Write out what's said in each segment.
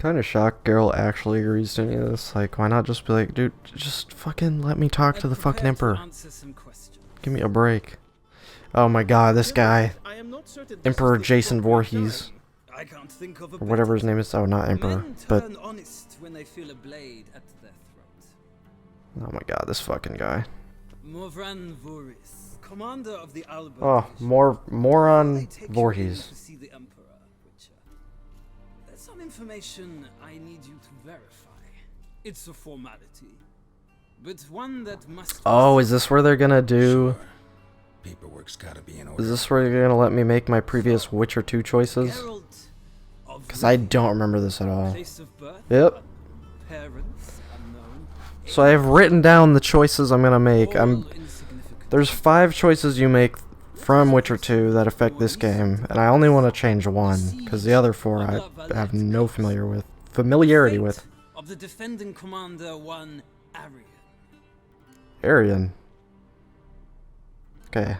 Kind of shocked Geralt actually agrees to any of this. Like, why not just be like, dude, just fucking let me talk to the fucking Emperor. Give me a break. Oh my god, this guy. Emperor Jason Voorhees. Or whatever his name is. Oh, not Emperor. But... oh my god, this fucking guy. Oh, moron Voorhees. Some information I need you to verify. It's a formality, but one that must. Oh, is this where they're gonna do? Sure. Paperwork's gotta be in order. Is this where you're gonna let me make my previous Witcher 2 choices? Because I don't remember this at all. Yep. So I have written down the choices I'm gonna make. There's 5 choices you make from Witcher 2 that affect this game, and I only want to change one, because the other 4 I have no familiarity with. Of the defending commander, one Arian. Okay.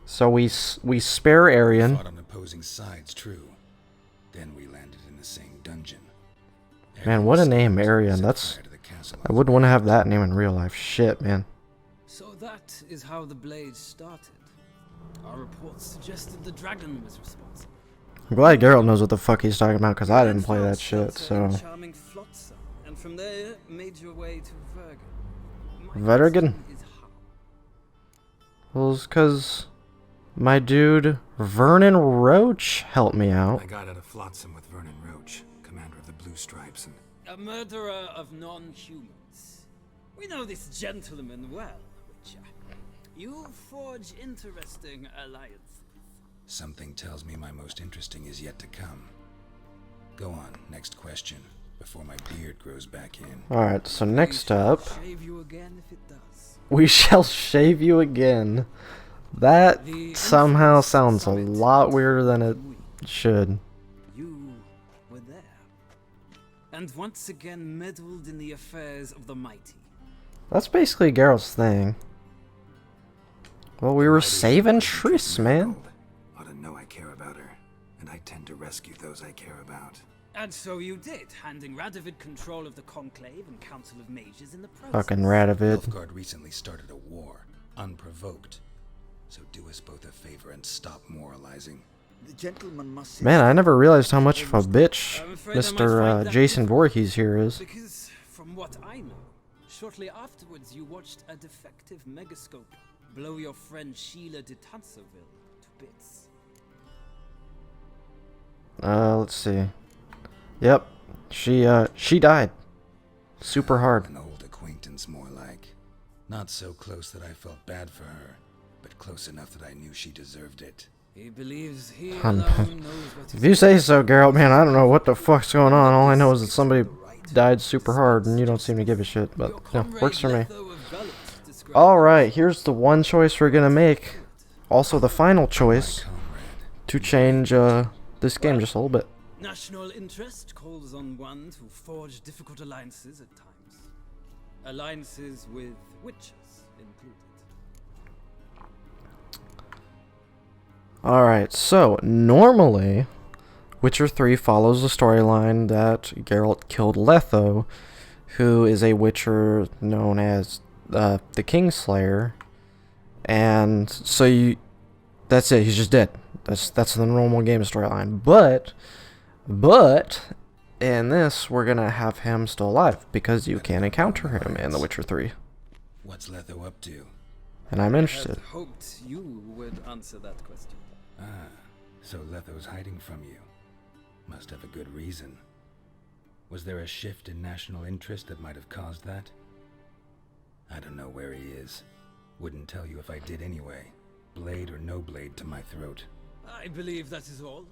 So we spare Arian. Fought on opposing sides, true. Then we landed in the same dungeon. Man, what a name, Arian. That's... I wouldn't want to have that name in real life. Shit, man. So that is how the blade started. Our reports suggested the dragon was responsible. I'm glad Geralt knows what the fuck he's talking about, because I didn't play that shit, so... And from there, made your way to Vergen? Well, it's because my dude Vernon Roach helped me out. I got out of Flotsam with Vernon Roach, commander of the Blue Stripes, and... a murderer of non-humans. We know this gentleman well, Witcher. You forge interesting alliances. Something tells me my most interesting is yet to come. Go on, next question, before my beard grows back in. Alright, so next up... shave you again if it does. We shall shave you again. That somehow sounds a lot weirder than it should. You were there. And once again meddled in the affairs of the mighty. That's basically Geralt's thing. Well, we were saving Triss, man. Ought to know I care about her, and I tend to rescue those I care about. And so you did, handing Radovid control of the Conclave and Council of Mages in the process. Fucking Radovid. Nilfgaard recently started a war, unprovoked. So do us both a favor and stop moralizing. The gentleman must Man, I never realized how much of a bitch Mr. Jason Voorhees here is. Because from what I know, shortly afterwards you watched a defective megascope blow your friend Sheila de Tanserville to bits. Let's see. Yep, she died. Super hard. An old acquaintance, more like. Not so close that I felt bad for her, but close enough that I knew she deserved it. He believes he alone knows what If you say so, Geralt, man, I don't know what the fuck's going on. All I know is that somebody died super hard, and you don't seem to give a shit, but yeah, works for me. Alright, here's the one choice we're gonna make. Also the final choice to change this game just a little bit. National interest calls on one to forge difficult alliances at times. Alliances with witches included. Alright, so normally Witcher 3 follows the storyline that Geralt killed Letho, who is a witcher known as the Kingslayer, and so that's it, he's just dead. That's the normal game storyline. But in this we're gonna have him still alive because you can encounter him in The Witcher 3. What's Letho up to? And I'm interested. I had hoped you would answer that question. Ah, so Letho's hiding from you. Must have a good reason. Was there a shift in national interest that might have caused that? I don't know where he is. Wouldn't tell you if I did anyway. Blade or no blade to my throat. I believe that is all.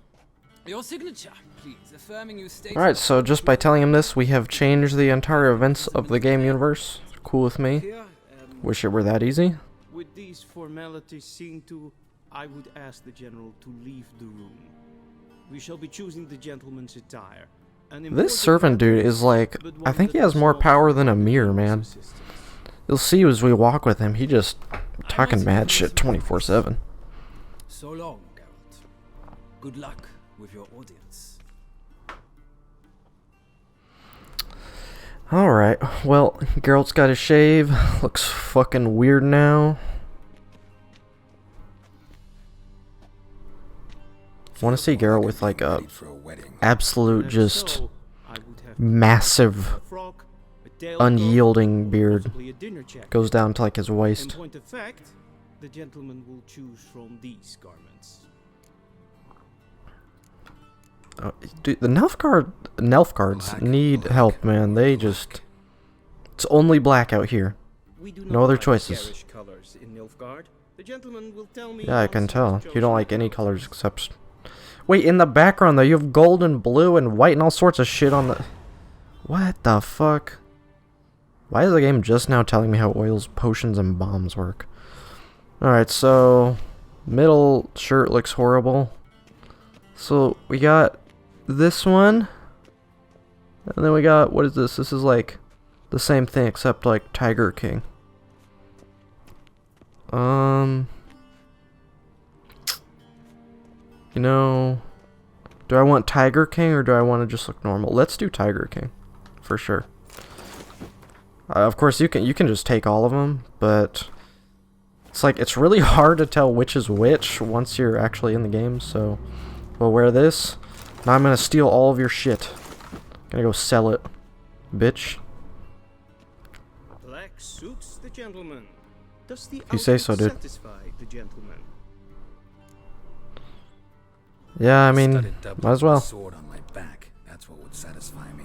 Your signature, please, affirming you state... Alright, so just by telling him this, we have changed the entire events of the game universe. Cool with me. Wish it were that easy. With these formalities seen to, I would ask the general to leave the room. We shall be choosing the gentleman's attire. This servant dude is like, I think he has more power than a mirror, man. You'll see as we walk with him, he just talking mad shit 24/7. So long, Geralt. Good luck with your audience. Alright, well, Geralt's got his shave. Looks fucking weird now. I want to see Geralt with like a absolute just So, I would have massive a frog, a tail unyielding beard. possibly a dinner jacket. Goes down to like his In waist. point of fact, the gentleman will choose from these garments. Dude, the Nelfguards need help, man. They just... It's only black out here. We do No not other like choices. garish colors in Nilfgaard. The gentleman will tell me Yeah, I once can he tell. has You don't chosen like any the colors except... Wait, in the background though, you have gold and blue and white and all sorts of shit on the... What the fuck? Why is the game just now telling me how oils, potions, and bombs work? Alright, so... Middle shirt looks horrible. So, we got this one. And then we got... What is this? This is like... The same thing except like Tiger King. You know... Do I want Tiger King or do I want to just look normal? Let's do Tiger King. For sure. Of course, you can just take all of them, but... It's like, it's really hard to tell which is which once you're actually in the game, so... We'll wear this. Now I'm gonna steal all of your shit. Gonna go sell it. Bitch. Black suits the gentleman. Does the You say outfit so, dude. satisfy the gentleman? Yeah, I mean, Studded doublet might as with a well. sword on my back. That's what would satisfy me.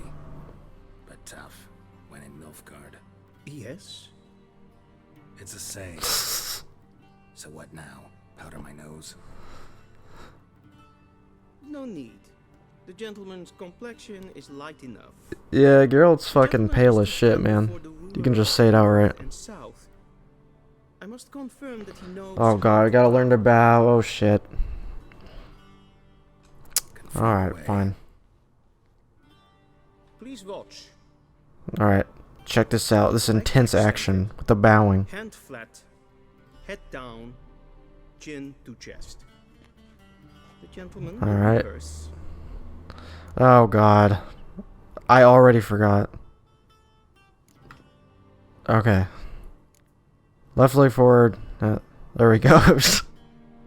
But tough when in Nilfgaard. Yes. It's a saying. So what now? Powder my nose? No need. The gentleman's complexion is light enough. Yeah, Geralt's fucking Gentleman pale is as to shit, travel man. for the You can ruler just say it outright. and south. I must confirm that he knows. Oh god, I gotta learn to bow. Oh shit. Confirm Alright, away. fine. Please watch. Alright, check this out. This intense action with the bowing. Hand flat, head down, chin to chest. The gentleman will Alright. reverse. Oh god. I already forgot. Okay. Left leg forward. There we go.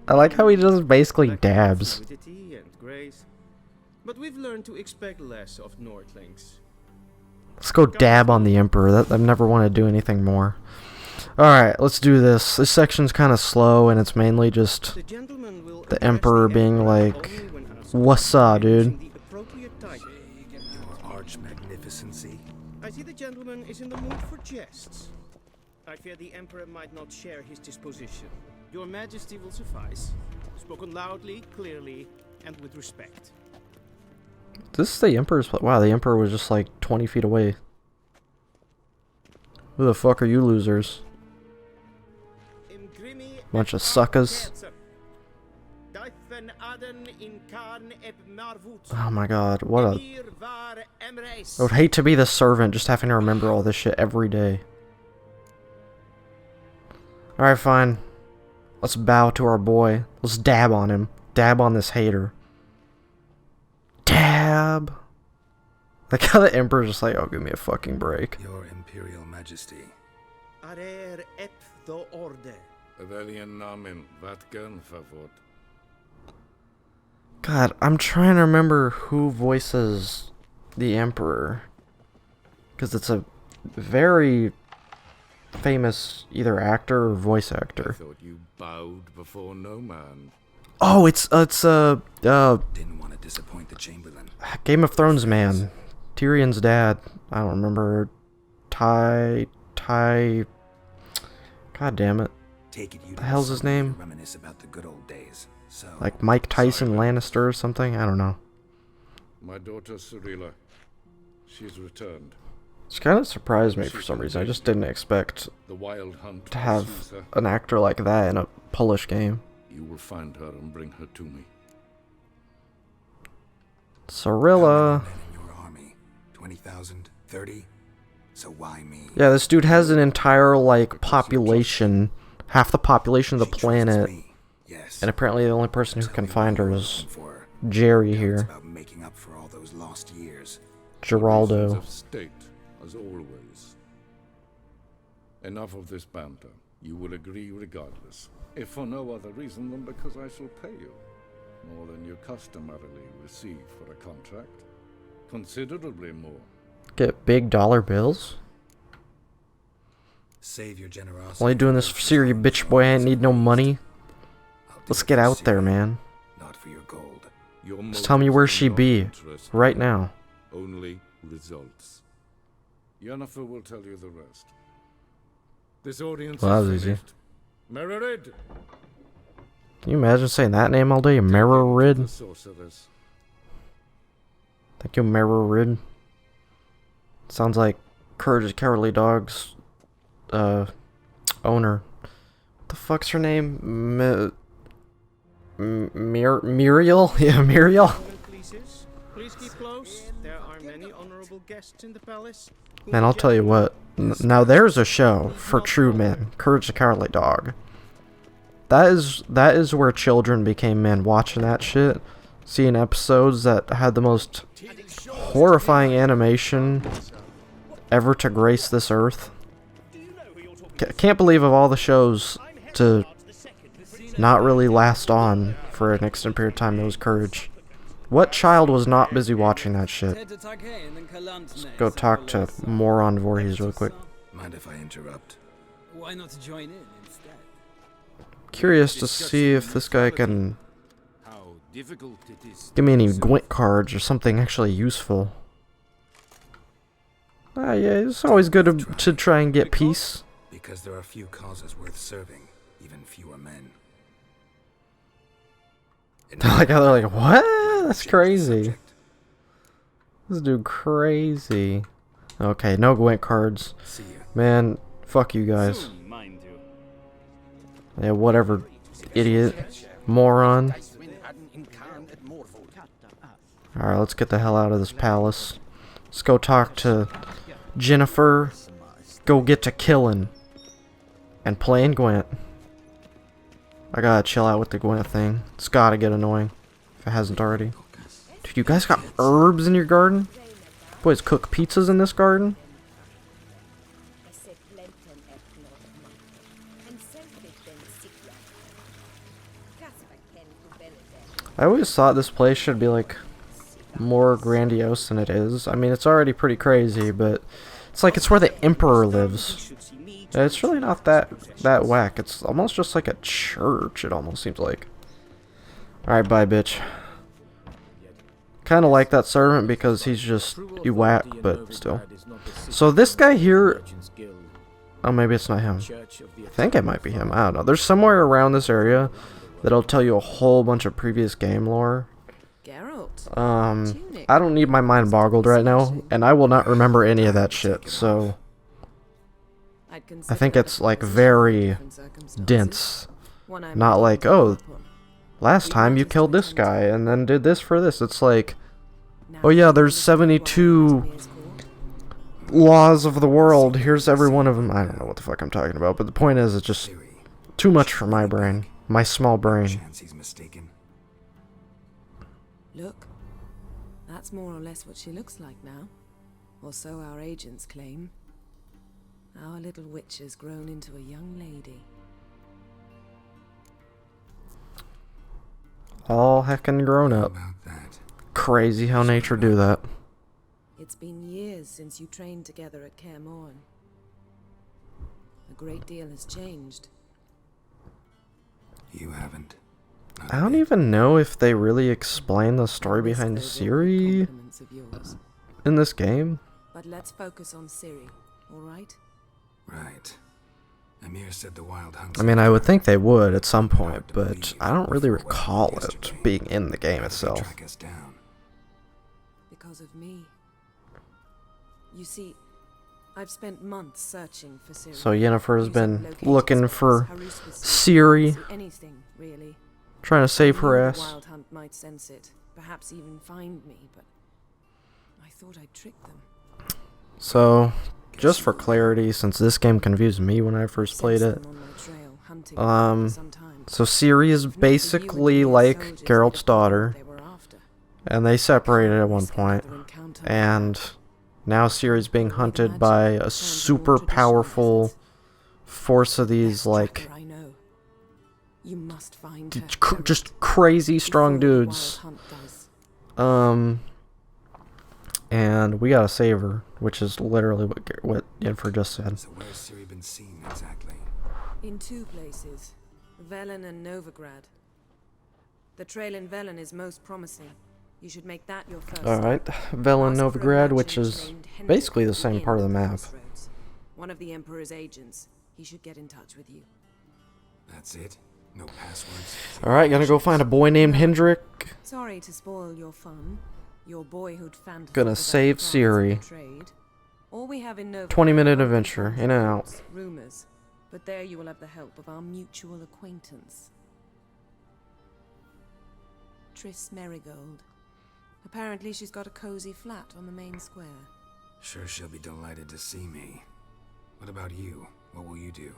I like how he just basically Black dabs. fluidity and grace. But we've learned to expect less of Nordlings. Let's go dab on the Emperor. I've never wanted to do anything more. Alright, let's do this. This section's kind of slow, and it's mainly just The gentleman will the address Emperor the being Emperor like, only when asked "What's up, using dude?" the appropriate title. Your arch magnificency. I see the gentleman is in the mood for jests. I fear the Emperor might not share his disposition. Your Majesty will suffice. Spoken loudly, clearly, and with respect. This is the Emperor's... Wow, the Emperor was just like 20 feet away. Who the fuck are you losers? Bunch of suckers. Oh my god, what a... I would hate to be the servant just having to remember all this shit every day. Alright, fine. Let's bow to our boy. Let's dab on him. Dab on this hater. Dab! Like how the Emperor's just like, oh, give me a fucking break. Your Imperial Majesty. Arer ep do orde. Väljen namen, Vatkan favor. God, I'm trying to remember who voices the Emperor. Because it's a very famous either actor or voice I actor. thought you bowed before no man. Oh, it's Didn't want to disappoint the Chamberlain. Game of Thrones man. Tyrion's dad. I don't remember. Ty. God damn it. Take it you The hell's his name? Reminisce about the good old days. So Like Mike Tyson Lannister or something? I don't know. My daughter Cyrilla, she's returned. It's kind of surprised me for some reason. I just didn't expect The wild hunt to have pursues her. an actor like that in a Polish game. You will find her and bring her to me. Cyrilla. men in your army? 20,000? 30? So why me? Yeah, this dude has an entire, like, population. Half the population of the She trusts planet. me. Yes. And apparently the only person who Tell can me find what her you're is looking for. Jerry It's here. about making up for all those lost years. Reasons Geraldo. of state as always. Enough of this banter. You will agree regardless, if for no other reason than because I shall pay you more than you customarily receive for a contract. Considerably more. Get big dollar bills? Save your generosity. Only doing this for Siri, bitch boy. I ain't need no money. Let's get out there, man. Not for your gold. Your Just tell me where motives she do not be interest right me. now. Only results. Yennefer will tell you the rest. This audience Well, that is was easy. finished. Mererid! Can you imagine saying that name all day? Mererid? The sorceress. Thank you, Mererid. Sounds like Courage the Cowardly Dog's owner. What the fuck's her name? Muriel? Yeah, Muriel. Please keep close. There are many honorable guests in the palace. Man, I'll tell you what. Now there's a show for true men. Courage the Cowardly Dog. That is where children became men. Watching that shit, seeing episodes that had the most horrifying animation ever to grace this earth. Can't believe of all the shows to not really last on for an extended period of time, it was Courage. What child was not busy watching that shit? Let's go talk to Moron Voorhees real quick. Mind if I interrupt? Why not join in instead? Curious to see if this guy can How difficult it is. give me any Gwent cards or something actually useful. Yeah, it's always good to try and get peace. Because there are few causes worth serving, even fewer men. Like how they're like, what? That's crazy. This dude crazy. Okay, no Gwent cards. See you. Man, fuck you guys. Soon, mind you. Yeah, whatever. Idiot. Moron. Alright, let's get the hell out of this palace. Let's go talk to Jennifer. Go get to killing. And playing Gwent. I gotta chill out with the Gwent thing. It's gotta get annoying. If it hasn't already. Dude, you guys got herbs in your garden? Boys, cook pizzas in this garden? I always thought this place should be like more grandiose than it is. I mean, it's already pretty crazy, but it's like it's where the Emperor lives. Yeah, it's really not that whack. It's almost just like a church, it almost seems like. Alright, bye, bitch. Kind of like that servant because he's just whack, but still. So this guy here... Oh, maybe it's not him. I think it might be him. I don't know. There's somewhere around this area that'll tell you a whole bunch of previous game lore. I don't need my mind boggled right now, and I will not remember any of that shit, so... I think it's like very dense. Not like, oh, last time you killed this guy and then did this for this. It's like, oh yeah, there's 72 laws of the world. Here's every one of them. I don't know what the fuck I'm talking about, but the point is, it's just too much for my brain. My small brain. Chance he's mistaken. Look, that's more or less what she looks like now. Or so our agents claim. Our little witch has grown into a young lady. All heckin' grown up. About that. Crazy how nature do that. It's been years since you trained together at Kaer Morhen. A great deal has changed. You haven't. I don't even know if they really explain the story behind Ciri Compliments of yours. in this game. But let's focus on Ciri, all right? Right. Amir said the wild hunt. I mean, I would think they would at some point, but I don't really recall it being in the game itself. Track us down. Because of me. You see, I've spent months searching for Ciri. So Yennefer has been Using looking locating for spots, Harus was Ciri, to anything, really. trying to save I her knew the ass. Wild Hunt might sense it, perhaps even find me, but I thought I'd trick them. So, just for clarity, since this game confused me when I first played it, Sensed them on my trail, hunting for some time. so Ciri is If not for you and basically your like soldiers, Geralt's they'd have daughter, what they were after. and they separated at one Risk point, another encounter. and Now Ciri's being hunted by a super powerful force of these, like, I know. You must find her. just crazy strong before the dudes. Wild Hunt does. And we gotta save her, which is literally what Yennefer just said. So where's Ciri been seen exactly? In 2 places, Velen and Novigrad. The trail in Velen is most promising. You should make that your first. Alright, Velen Novigrad, which is basically the same part of the map. One of the Emperor's agents. He should get in touch with you. That's it? No passwords? Alright, gonna go find a boy named Hendrik. Sorry to spoil your fun. Your boyhood fantasy. Gonna save Ciri. All we have in Novigrad 20-minute adventure, in and out. Rumors, but there you will have the help of our mutual acquaintance, Triss Merigold. Apparently she's got a cozy flat on the main square. Sure she'll be delighted to see me. What about you? What will you do?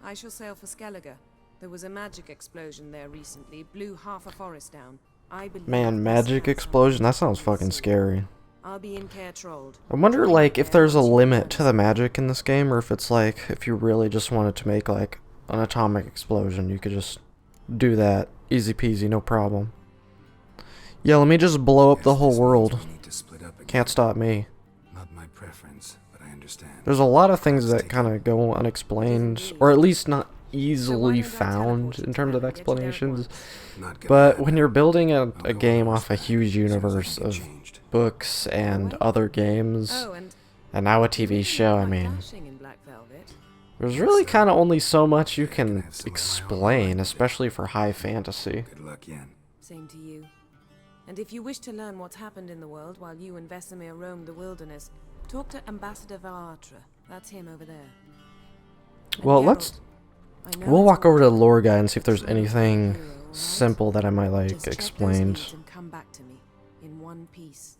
I shall sail for Skellige. There was a magic explosion there recently, blew half a forest down. I believe Man, this magic has explosion? That sounds something fucking to do. scary. I'll be in Care Trolled. I wonder, Join like, me if there there's a once you limit return. to the magic in this game, or if it's like, if you really just wanted to make, like, an atomic explosion, you could just do that. Easy peasy, no problem. Yeah, let me just blow up the Guess whole this means world. we need to split up again. Can't stop me. Not my preference, but I understand. There's a lot of things that kind of go unexplained, or at least not easily found in terms of explanations. Not gonna But happen. when you're building a I'll go game on off a horseback huge as soon as I universe get of changed. books and other games, Oh, and and now a TV show, I mean, dashing in Black Velvet. there's really kind of only so much you Can I can have some of my own explain, mind? especially for high fantasy. Good luck, Yen. Same to you. And if you wish to learn what's happened in the world while you and Vesemir roamed the wilderness, talk to Ambassador Varatra. That's him over there. And Well, Geralt, let's I know we'll it's walk all over to the done. lore guide and see if there's Just remember anything the hero, all right? simple that I might like Just check those explained. leads and come back to me in one piece.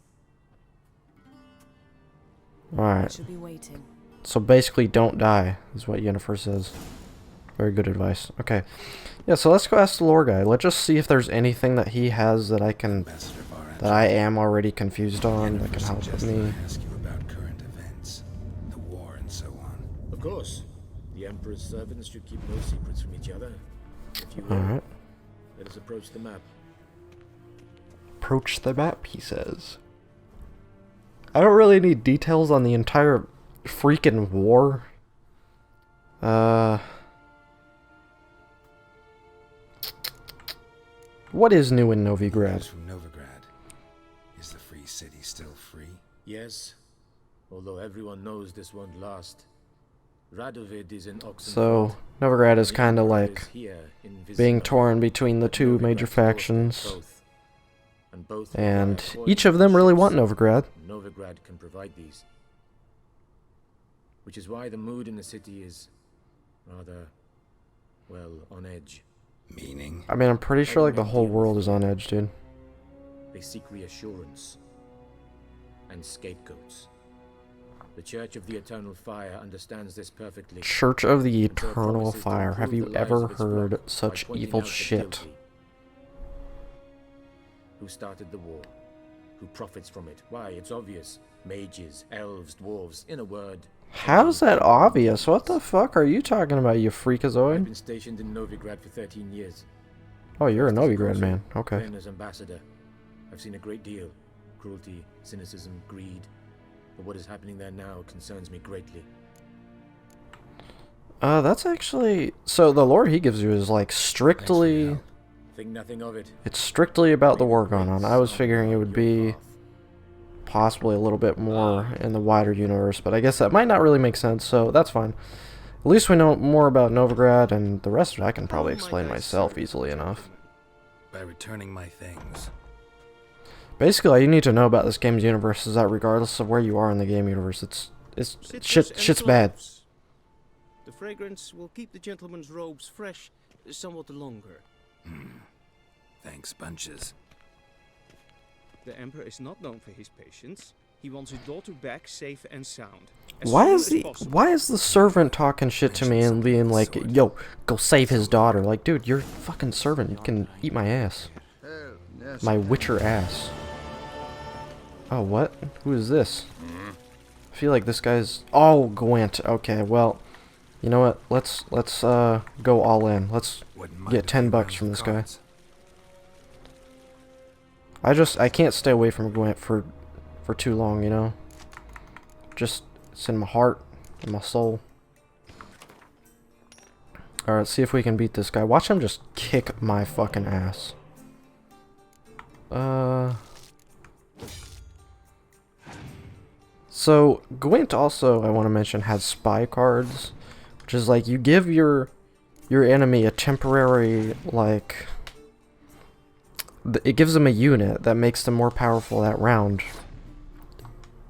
I Alright, shall be waiting. so basically don't die, is what Yennefer says. Very good advice. Okay. Yeah, so let's go ask the lore guy. Let's just see if there's anything that he has that I can, Ambassador Varatra. that I am already confused on, that Yennefer can help suggested me. I ask you about current events, the war and so on. Of course. The Emperor's servants should keep no secrets from each other. If you will, Alright. let us approach the map. Approach the map, he says. I don't really need details on the entire freaking war. What is new in News Novigrad? from Novigrad. Is the free city still free? Yes, although everyone knows this won't last. Radovid is in Oxenford. So, Novigrad is The kind of Emperor like is here in being Vizima, torn between the but two Novigrad's major forced into factions. both. And both And require each of them really want ships. Novigrad. Novigrad can provide these. Which is why the mood in the city is rather, well, on edge. Meaning? I mean, I'm pretty sure like the whole world is on edge, dude. They seek reassurance and scapegoats. The Church of the Eternal Fire understands this perfectly. Church of the and so Eternal promises to Fire. Have improve you the lives ever of its heard flock by such pointing evil out the shit? guilty. Who started the war? Who profits from it? Why, it's obvious. Mages, elves, dwarves, in a word. How's that obvious? What the fuck are you talking about, you I've freakazoid? been stationed in Novigrad for 13 years. Oh, you're a First as Novigrad consul, man. Okay. Then as ambassador. I've seen a great deal. Cruelty, cynicism, greed. But what is happening there now concerns me greatly. That's actually... So the lore he gives you is like Thanks for your strictly... help. Think nothing of it. It's strictly about the May war the going great on. I was sun figuring it light would your be path. possibly a little bit more in the wider universe, but I guess that might not really make sense, so that's fine. At least we know more about Novigrad, and the rest of it I can probably How might explain I myself serve? easily enough. By returning my things. Basically, all you need to know about this game's universe is that regardless of where you are in the game universe, it's Citrus and shit's bad. cloves. The fragrance will keep the gentleman's robes fresh somewhat longer. Thanks, bunches. The Emperor is not known for his patience. He wants his daughter back safe and sound. As Why soon is as the possible. why is the servant talking shit to me and being like, "Yo, go save his daughter"? Like, dude, you're a fucking servant. You can eat my ass, my Witcher ass. Oh, what? Who is this? I feel like this guy's... Oh, Gwent. Okay, well, you know what? Let's go all in. Let's get $10 from this guy. I can't stay away from Gwent for too long, you know? Just, it's in my heart, in my soul. Alright, let's see if we can beat this guy. Watch him just kick my fucking ass. So, Gwent also, I want to mention, has spy cards. Which is like, you give your enemy a temporary, like... It gives them a unit that makes them more powerful that round.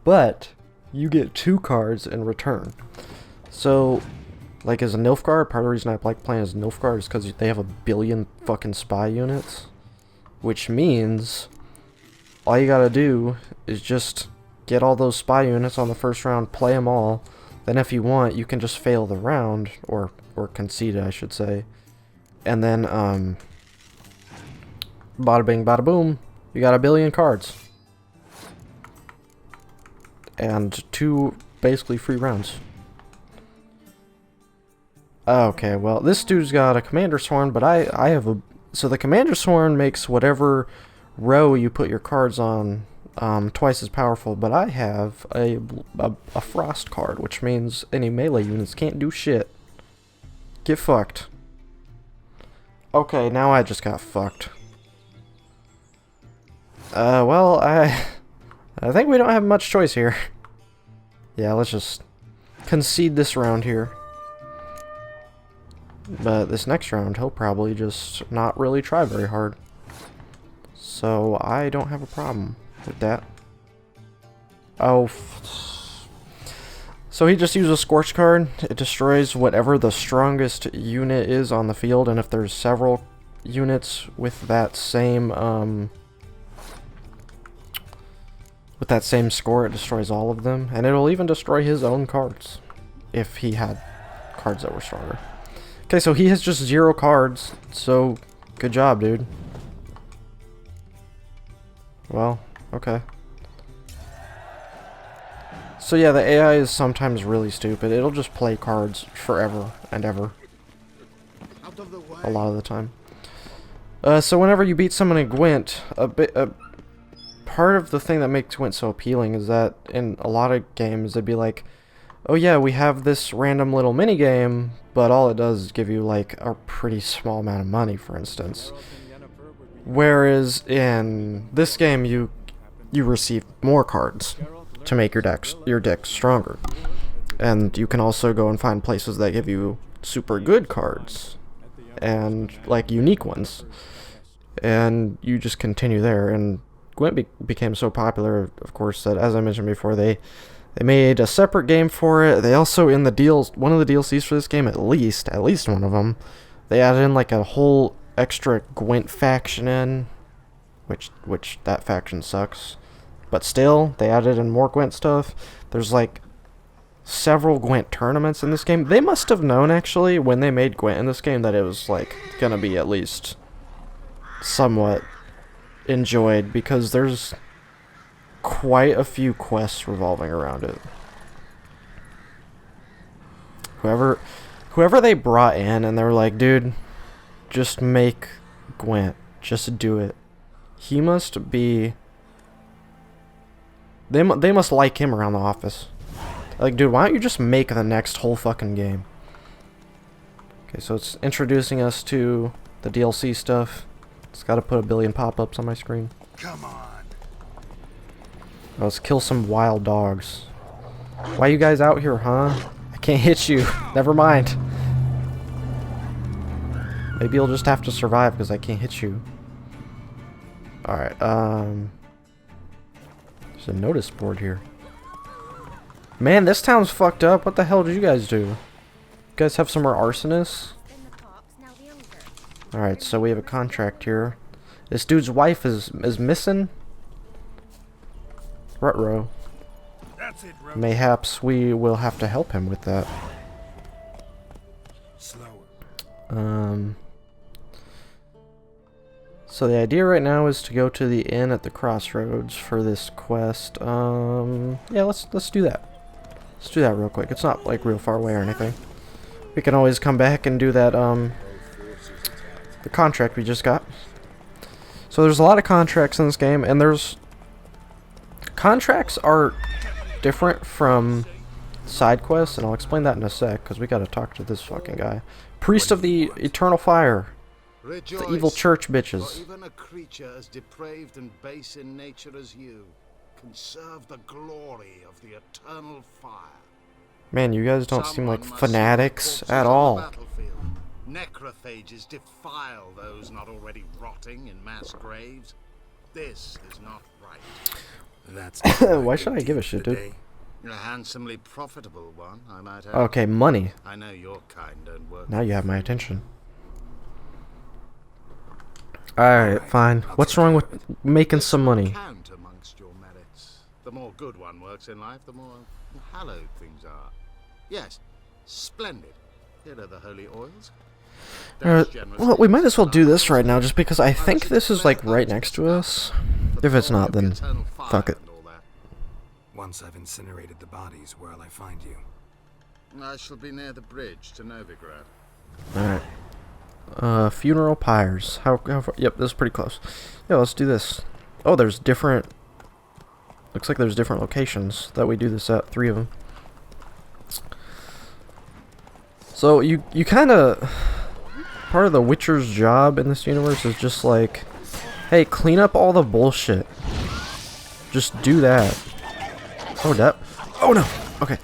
But, you get 2 cards in return. So, like as a Nilfgaard, part of the reason I like playing as Nilfgaard is because they have a billion fucking spy units. Which means, all you gotta do is just get all those spy units on the first round, play them all. Then if you want, you can just fail the round, or concede it, I should say. And then, bada bing, bada boom, you got a billion cards. And 2 basically free rounds. Okay, well, this dude's got a Commander's Horn, but I have a... So the Commander's Horn makes whatever row you put your cards on twice as powerful, but I have a Frost card, which means any melee units can't do shit. Get fucked. Okay, now I just got fucked. Well, I think we don't have much choice here. Yeah, let's just concede this round here. But this next round, he'll probably just not really try very hard. So, I don't have a problem with that. Oh. So he just used a Scorch card. It destroys whatever the strongest unit is on the field, and if there's several units with that same, score, it destroys all of them. And it'll even destroy his own cards, if he had cards that were stronger. Okay, so he has just 0 cards, so good job, dude. Well, okay. So yeah, the AI is sometimes really stupid. It'll just play cards forever and ever. A lot of the time. So whenever you beat someone in Gwent, part of the thing that makes Gwent so appealing is that in a lot of games they'd be like, oh yeah, we have this random little mini game, but all it does is give you like a pretty small amount of money, for instance. Whereas in this game, you receive more cards to make your deck stronger, and you can also go and find places that give you super good cards and like unique ones, and you just continue there. And Gwent became so popular, of course, that as I mentioned before, they made a separate game for it. They also, in the one of the DLCs for this game, at least one of them, they added in like a whole extra Gwent faction in, which that faction sucks. But still, they added in more Gwent stuff. There's like several Gwent tournaments in this game. They must have known, actually, when they made Gwent in this game, that it was like gonna be at least somewhat enjoyed, because there's quite a few quests revolving around it. Whoever they brought in, and they were like, dude, just make Gwent, just do it. He must be... They must like him around the office. Like, dude, why don't you just make the next whole fucking game? Okay, so it's introducing us to the DLC stuff. It's gotta put a billion pop-ups on my screen. Come on. Let's kill some wild dogs. Why you guys out here, huh? I can't hit you. Never mind. Maybe you'll just have to survive because I can't hit you. Alright, there's a notice board here. Man, this town's fucked up. What the hell did you guys do? You guys have some more arsonists? Alright, so we have a contract here. This dude's wife is missing? Rutrow. That's it, Rose. Mayhaps we will have to help him with that. Slower. So So the idea right now is to go to the inn at the crossroads for this quest. Yeah, let's do that. Let's do that real quick. It's not like real far away or anything. We can always come back and do that, the contract we just got. So there's a lot of contracts in this game, and contracts are different from side quests, and I'll explain that in a sec, because we gotta talk to this fucking guy. Priest of the Eternal Fire. The evil church bitches. For even a creature as depraved and base in nature as you can serve the glory of the eternal fire. Man, you guys don't seem like fanatics at all. Necrophages defile those not already rotting in mass graves. This is not right. That's Why should I give a shit, dude? A handsomely profitable one, I might add. Okay, money. I know your kind don't work. Now you have my attention. Alright, fine. What's wrong with making some money? Count amongst your merits. The more good one works in life, the more hallowed things are. Yes, splendid. Here are the holy oils. Well, we might as well do this right now, just because I think this is like right next to us. If it's not, then fuck it. Once I've incinerated the bodies, where'll I find you? I shall be near the bridge to Novigrad. Alright. Funeral pyres. How far? Yep, this is pretty close. Yeah, let's do this. Oh, there's different... Looks like there's different locations that we do this at. 3 of them. So, you kind of... Part of the Witcher's job in this universe is just like... Hey, clean up all the bullshit. Just do that. Oh, that... Oh, no! Okay.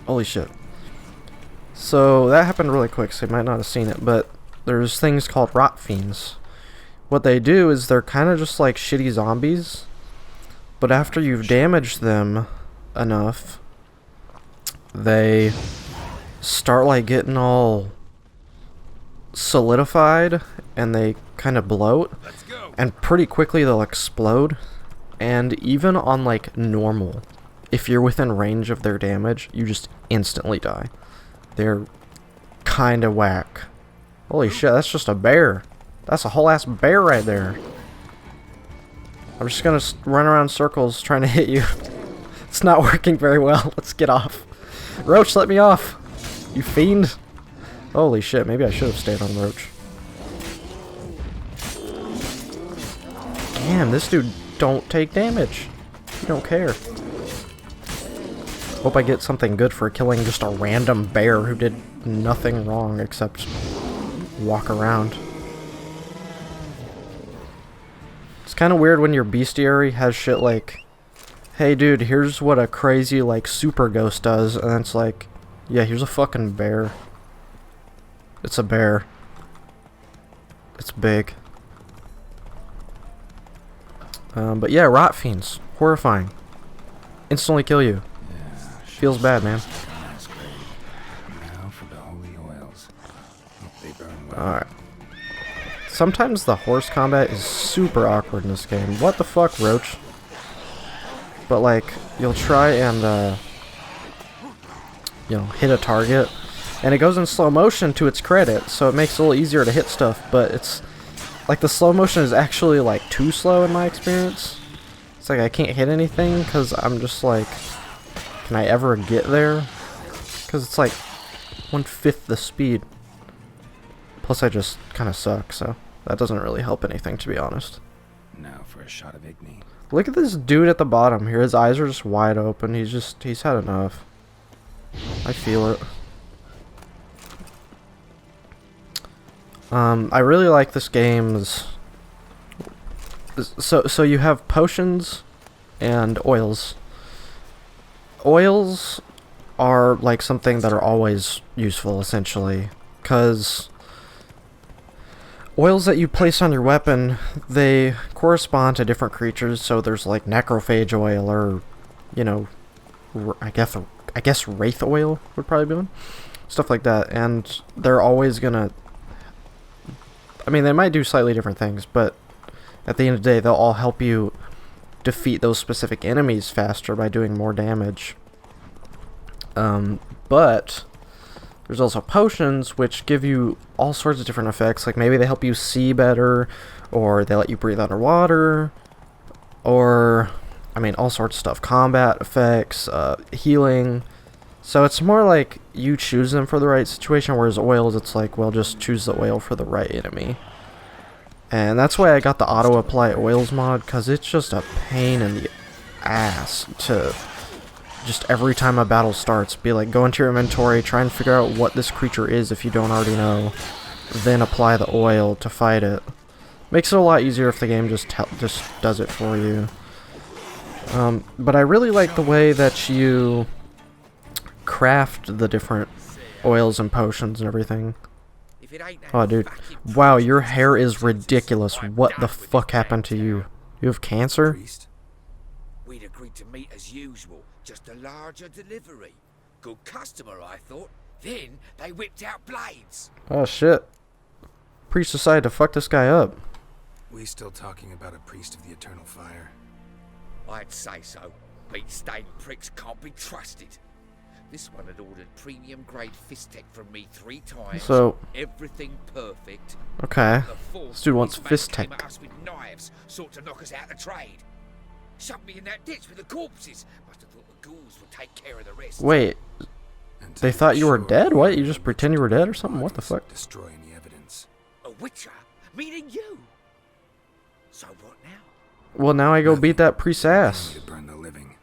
Holy shit. So, that happened really quick, so you might not have seen it, but... There's things called rot fiends. What they do is they're kind of just like shitty zombies, but after you've damaged them enough, they start like getting all solidified and they kind of bloat, and pretty quickly they'll explode. And even on like normal, if you're within range of their damage, you just instantly die. They're kind of whack. Holy shit, that's just a bear. That's a whole ass bear right there. I'm just gonna run around in circles trying to hit you. It's not working very well. Let's get off. Roach, let me off. You fiend. Holy shit, maybe I should have stayed on Roach. Damn, this dude don't take damage. He don't care. Hope I get something good for killing just a random bear who did nothing wrong except walk around. It's kind of weird when your bestiary has shit like, hey dude, here's what a crazy like super ghost does, and it's like, yeah, here's a fucking bear. It's a bear. It's big. But yeah, rot fiends. Horrifying. Instantly kill you. Feels bad, man. Now for the holy oils. Hope they burn well. Alright. Sometimes the horse combat is super awkward in this game. What the fuck, Roach? But like, you'll try and, hit a target, and it goes in slow motion to its credit, so it makes it a little easier to hit stuff, but it's, like, the slow motion is actually, like, too slow in my experience. It's like I can't hit anything, because I'm just like, can I ever get there? Because it's like 1/5 the speed. Plus I just kind of suck, so that doesn't really help anything, to be honest. Now for a shot of Igni. Look at this dude at the bottom here. His eyes are just wide open. He's had enough. I feel it. I really like this game's... So you have potions and oils. Oils are like something that are always useful, essentially, because oils that you place on your weapon, they correspond to different creatures. So there's like necrophage oil, or I guess wraith oil would probably be one, stuff like that, and they're always gonna, I mean, they might do slightly different things, but at the end of the day, they'll all help you defeat those specific enemies faster by doing more damage. But There's also potions, which give you all sorts of different effects. Like maybe they help you see better, or they let you breathe underwater, or, I mean, all sorts of stuff. Combat effects, healing. So it's more like you choose them for the right situation, whereas oils, it's like, well, just choose the oil for the right enemy. And that's why I got the auto-apply oils mod, because it's just a pain in the ass to just every time a battle starts, be like, go into your inventory, try and figure out what this creature is if you don't already know, then apply the oil to fight it. Makes it a lot easier if the game just does it for you. But I really like the way that you craft the different oils and potions and everything. Oh, dude. Wow, your hair is ridiculous. What the fuck happened to you? You have cancer? We'd agreed to meet as usual, just a larger delivery. Good customer, I thought. Then they whipped out blades. Oh, shit. Priest decided to fuck this guy up. We still talking about a priest of the eternal fire? I'd say so. Meat-stained pricks can't be trusted. This one had ordered premium-grade Fistech from me 3 times. So, everything perfect. okay. The This dude wants Fistech. came at us with knives, sought to knock us out of trade. Shoved me in that ditch with the corpses. Must have thought the ghouls would take care of the rest. Wait, they thought you were dead? What? You just pretend you were dead or something? What the fuck? Destroy any evidence. A witcher? Meaning you? So what now? Well, now I go beat that priest's ass. To burn the living.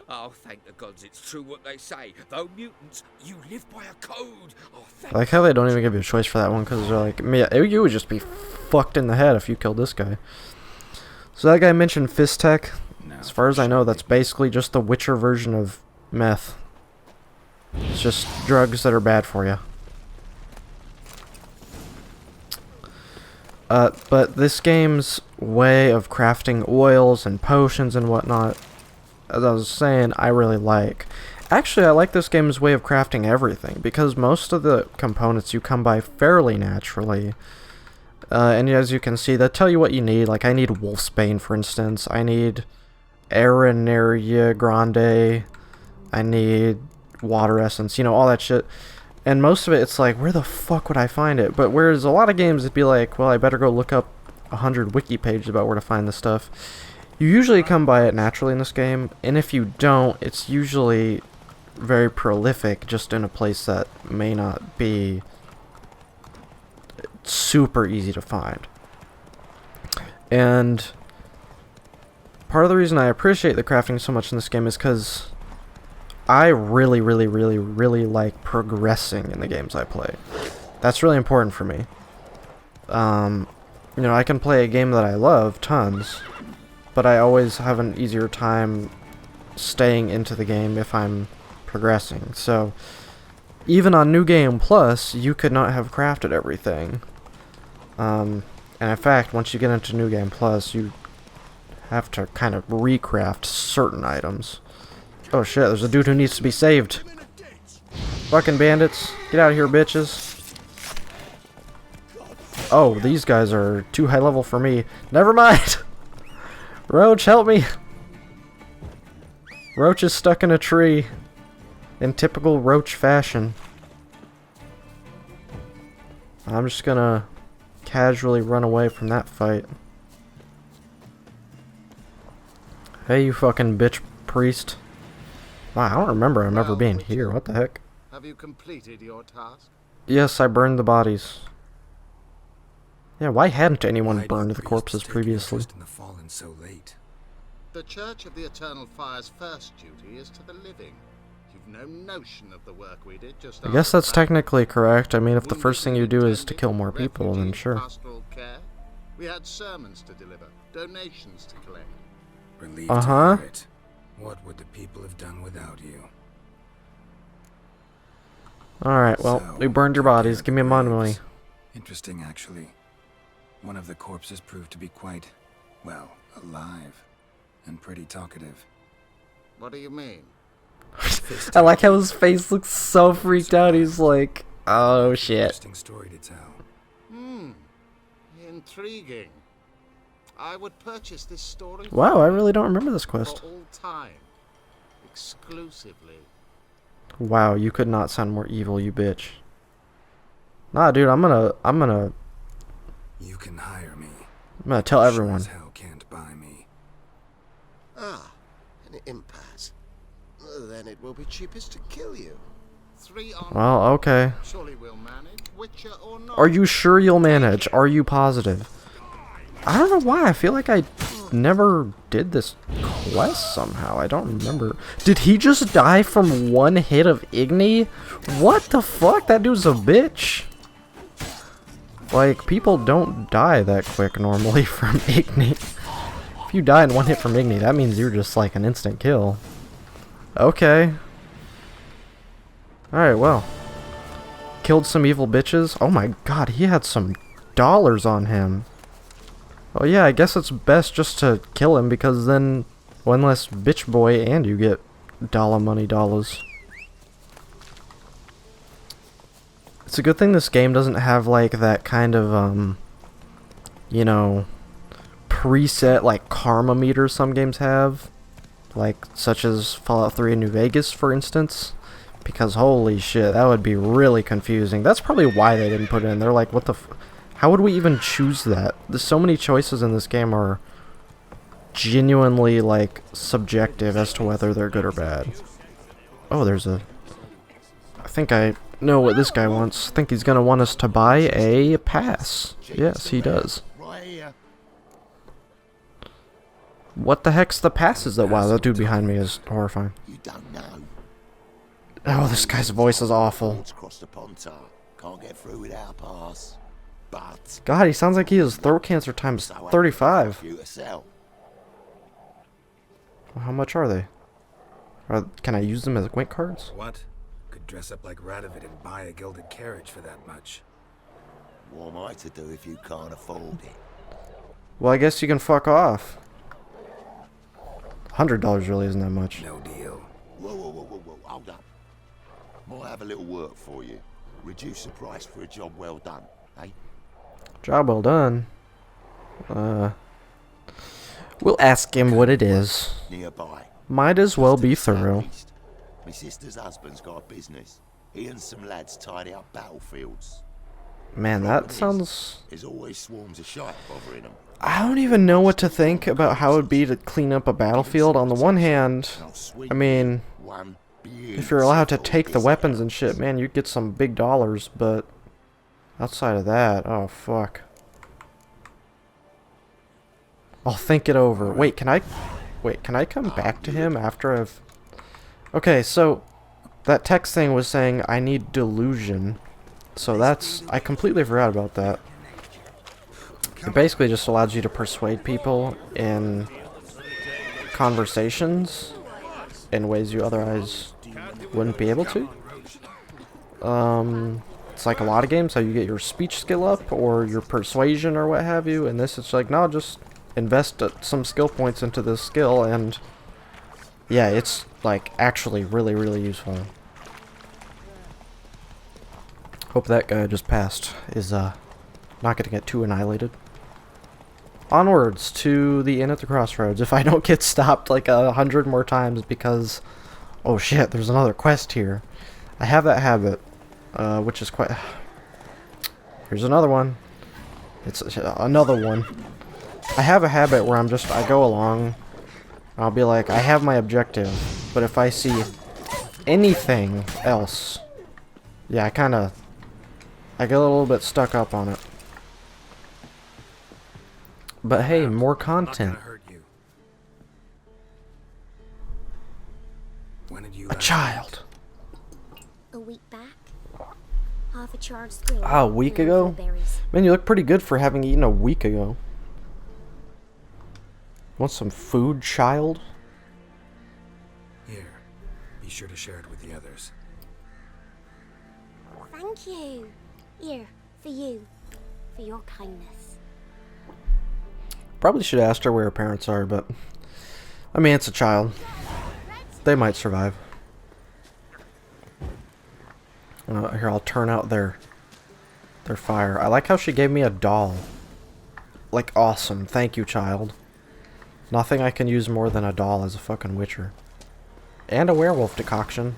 Oh, thank the gods it's true what they say. Though mutants, you live by a code. Oh, thank I like how they don't even give you a choice for that one, because they're like, yeah, you would just be fucked in the head if you killed this guy. So that guy mentioned Fistech. As far as I know, that's basically just the Witcher version of meth. It's just drugs that are bad for you. But this game's way of crafting oils and potions and whatnot, as I was saying, I really like. Actually, I like this game's way of crafting everything, because most of the components you come by fairly naturally. And as you can see, they tell you what you need. Like, I need Wolfsbane, for instance. I need Arenaria Grande. I need Water Essence, you know, all that shit. And most of it, it's like, where the fuck would I find it? But whereas a lot of games, it'd be like, well, I better go look up 100 wiki pages about where to find this stuff. You usually come by it naturally in this game, and if you don't, it's usually very prolific, just in a place that may not be super easy to find. And part of the reason I appreciate the crafting so much in this game is because I really like progressing in the games I play. That's really important for me. You know, I can play a game that I love tons, but I always have an easier time staying into the game if I'm progressing. So, even on New Game Plus, you could not have crafted everything. And in fact, once you get into New Game Plus, you have to kind of recraft certain items. Oh shit, there's a dude who needs to be saved. Fucking bandits. Get out of here, bitches. Oh, these guys are too high level for me. Never mind! Roach, help me! Roach is stuck in a tree. In typical Roach fashion. I'm just gonna casually run away from that fight. Hey, you fucking bitch priest. Wow, I don't remember him ever being here. What the heck? Have you completed your task? Yes, I burned the bodies. Yeah, why hadn't anyone Why burned do the priests corpses take previously? interest in the fallen so late? The Church of the Eternal Fire's first duty is to the living. You've no notion of the work we did just I guess after that's the battle. technically correct. I mean, if the Wounded first thing and you do is to intended, kill more people, then refugees, sure. pastoral care. We had sermons to deliver, donations to collect. Relieved Uh-huh. to hear it. What would the people have done without you? Alright, well, So, we burned your took care bodies. of Give the me my graves. money. Interesting, actually. One of the corpses proved to be quite, well, alive. And pretty talkative. What do you mean? I like how his face looks so freaked out. He's like, oh shit. Interesting story to tell. Intriguing. I would purchase this story Wow, I really don't remember this for quest. all time. Exclusively. Wow, you could not sound more evil, you bitch. Nah, dude, I'm gonna You can hire me. tell Sure everyone. as hell can't buy me. Ah, an impasse. Then it will be cheapest to kill you. 3 on. Well, okay. Surely we'll manage, Witcher or not. Are you sure you'll manage? Are you positive? I don't know why. I feel like I never did this quest somehow. I don't remember. Did he just die from one hit of Igni? What the fuck? That dude's a bitch. Like, people don't die that quick normally from Igni. If you die in one hit from Igni, that means you're just like an instant kill. Okay. Alright, well. Killed some evil bitches. Oh my god, he had some dollars on him. Oh yeah, I guess it's best just to kill him because then one less bitch boy and you get dollar money dollars. It's a good thing this game doesn't have like that kind of you know, preset like karma meter some games have, like such as Fallout 3 and New Vegas for instance, because holy shit, that would be really confusing. That's probably why they didn't put it in. They're like, what the how would we even choose that? There's so many choices in this game are genuinely like subjective as to whether they're good or bad. Oh, there's a I think I know what this guy wants. I think he's gonna want us to buy a pass. Yes, he does. Right here. What the heck's the passes that? Wow, that dude behind me is horrifying. You don't know. Oh, this guy's voice is awful. Boats cross the Pontar. Can't get through without a pass. But God, he sounds like he has throat cancer times 35. you to sell. Well, how much are they? Can I use them as wink cards? What? Could dress up like Radovid and buy a gilded carriage for that much. What am I to do if you can't afford it? Well, I guess you can fuck off. $100 really isn't that much. No deal. Whoa, hold up. Might have a little work for you. Reduce the price for a job well done, eh? Job well done. We'll ask him what it is. Nearby. Might as well be thorough. Southeast. My sister's husband's got a business. He and some lads tidy up battlefields. Man, that Problem is, sounds... There's always swarms of shite bothering them. I don't even know what to think about how it would be to clean up a battlefield. On the one hand, I mean, if you're allowed to take the weapons and shit, man, you'd get some big dollars, but outside of that, oh fuck. I'll think it over. Wait, can I come back to him after I've... Okay, so that text thing was saying I need delusion. So that's... I completely forgot about that. It basically just allows you to persuade people in conversations in ways you otherwise wouldn't be able to. It's like a lot of games how you get your speech skill up or your persuasion or what have you, and this is like, no, just invest some skill points into this skill, and yeah, it's like actually really, really useful. Hope that guy just passed is not gonna get too annihilated. Onwards to the inn at the crossroads. If I don't get stopped like 100 more times because, oh shit, there's another quest here. I have that habit, which is quite... Here's another one. It's another one. I have a habit where I go along, I'll be like, I have my objective, but if I see anything else, yeah, I get a little bit stuck up on it. But hey, more content. When did you A child. A week back. Half a charged grill. Ah, a week ago? Man, you look pretty good for having eaten a week ago. Want some food, child? Here, be sure to share it with the others. Thank you. Here, for you. For your kindness. Probably should have asked her where her parents are, but... I mean, it's a child. They might survive. Here, I'll turn out their fire. I like how she gave me a doll. Like, awesome. Thank you, child. Nothing I can use more than a doll as a fucking witcher. And a werewolf decoction.